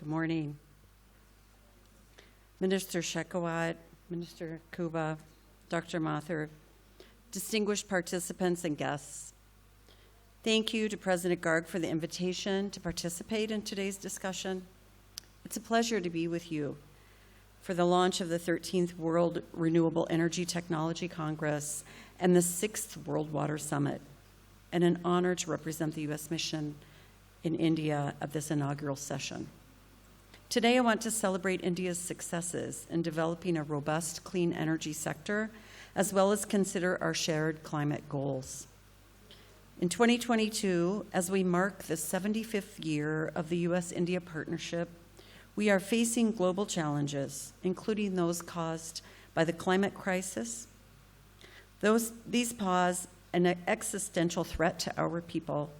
Good morning. Minister Shekhawat, Minister Kuba, Dr. Mathur, distinguished participants and guests. Thank you to President Garg for the invitation to participate in today's discussion. It's a pleasure to be with you for the launch of the 13th World Renewable Energy Technology Congress and the 6th World Water Summit, and an honor to represent the U.S. mission in India at this inaugural session. Today, I want to celebrate India's successes in developing a robust clean energy sector, as well as consider our shared climate goals. In 2022, as we mark the 75th year of the U.S.-India partnership, we are facing global challenges, including those caused by the climate crisis. These pose an existential threat to our people,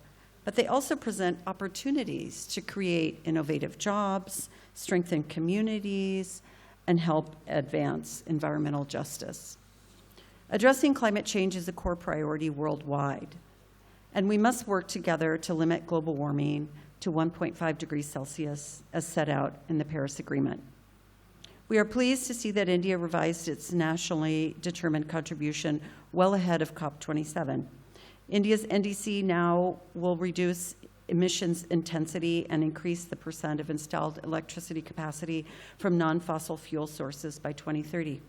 but they also present opportunities to create innovative jobs, strengthen communities, and help advance environmental justice. Addressing climate change is a core priority worldwide, and we must work together to limit global warming to 1.5 degrees Celsius as set out in the Paris Agreement. We are pleased to see that India revised its nationally determined contribution well ahead of COP27. India's NDC now will reduce emissions intensity and increase the percent of installed electricity capacity from non-fossil fuel sources by 2030.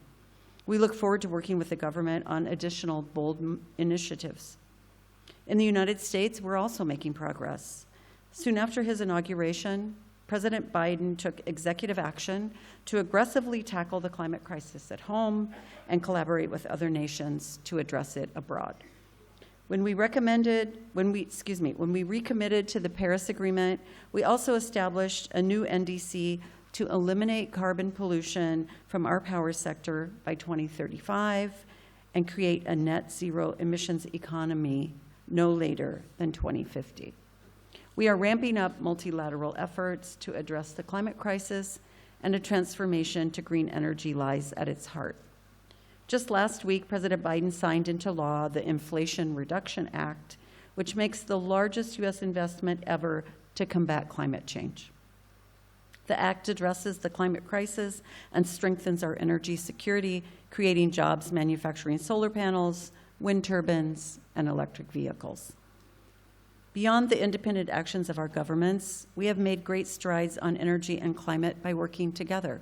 We look forward to working with the government on additional bold initiatives. In the United States, we're also making progress. Soon after his inauguration, President Biden took executive action to aggressively tackle the climate crisis at home and collaborate with other nations to address it abroad. When we recommitted to the Paris Agreement, we also established a new NDC to eliminate carbon pollution from our power sector by 2035 and create a net zero emissions economy no later than 2050. We are ramping up multilateral efforts to address the climate crisis, and a transformation to green energy lies at its heart. Just last week, President Biden signed into law the Inflation Reduction Act, which makes the largest U.S. investment ever to combat climate change. The act addresses the climate crisis and strengthens our energy security, creating jobs manufacturing solar panels, wind turbines, and electric vehicles. Beyond the independent actions of our governments, we have made great strides on energy and climate by working together.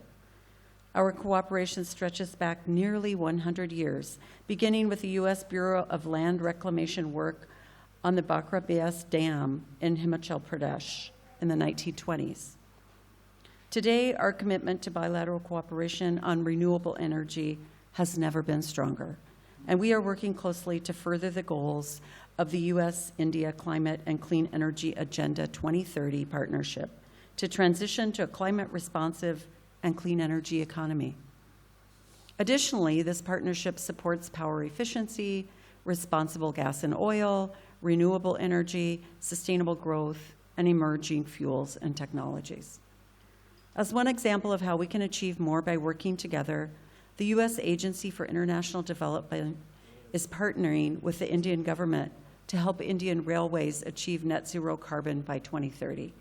Our cooperation stretches back nearly 100 years, beginning with the U.S. Bureau of Land Reclamation work on the Bakra Beas Dam in Himachal Pradesh in the 1920s. Today, our commitment to bilateral cooperation on renewable energy has never been stronger, and we are working closely to further the goals of the U.S.-India Climate and Clean Energy Agenda 2030 partnership to transition to a climate-responsive and clean energy economy. Additionally, this partnership supports power efficiency, responsible gas and oil, renewable energy, sustainable growth, and emerging fuels and technologies. As one example of how we can achieve more by working together, the U.S. Agency for International Development is partnering with the Indian government to help Indian railways achieve net zero carbon by 2030.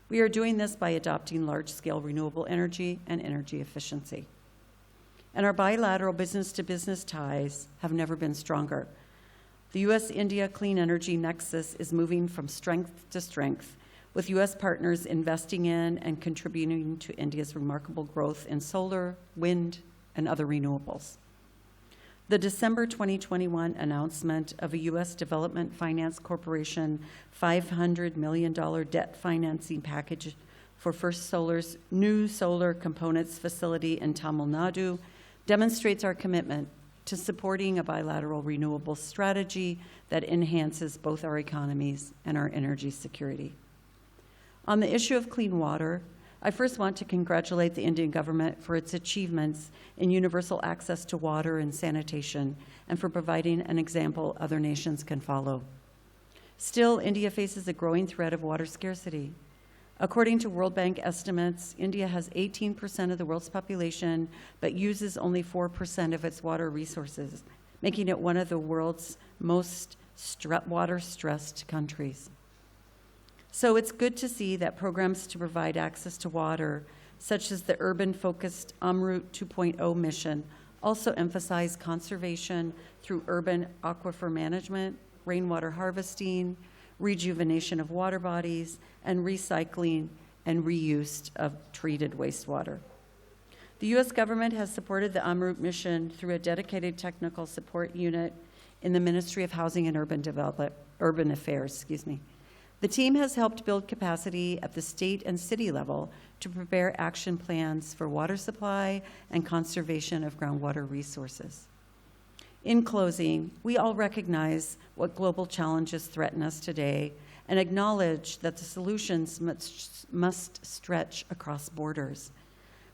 We are doing this by adopting large-scale renewable energy and energy efficiency. And our bilateral business-to-business ties have never been stronger. The U.S.-India Clean Energy Nexus is moving from strength to strength, with U.S. partners investing in and contributing to India's remarkable growth in solar, wind, and other renewables. The December 2021 announcement of a U.S. Development Finance Corporation $500 million debt financing package for First Solar's new solar components facility in Tamil Nadu demonstrates our commitment to supporting a bilateral renewable strategy that enhances both our economies and our energy security. On the issue of clean water, I first want to congratulate the Indian government for its achievements in universal access to water and sanitation, and for providing an example other nations can follow. Still, India faces a growing threat of water scarcity. According to World Bank estimates, India has 18% of the world's population, but uses only 4% of its water resources, making it one of the world's most water-stressed countries. So it's good to see that programs to provide access to water, such as the urban-focused Route 2.0 mission, also emphasize conservation through urban aquifer management, rainwater harvesting, rejuvenation of water bodies, and recycling and reuse of treated wastewater. The U.S. government has supported the Route mission through a dedicated technical support unit in the Ministry of Housing and Urban Affairs. The team has helped build capacity at the state and city level to prepare action plans for water supply and conservation of groundwater resources. In closing, we all recognize what global challenges threaten us today and acknowledge that the solutions must stretch across borders.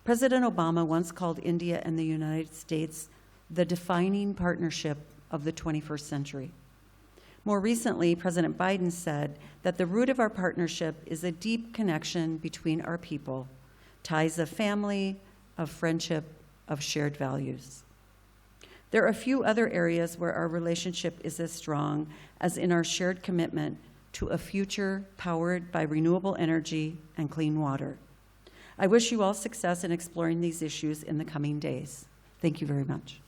President Obama once called India and the United States the defining partnership of the 21st century. More recently, President Biden said that the root of our partnership is a deep connection between our people, ties of family, of friendship, of shared values. There are a few other areas where our relationship is as strong as in our shared commitment to a future powered by renewable energy and clean water. I wish you all success in exploring these issues in the coming days. Thank you very much.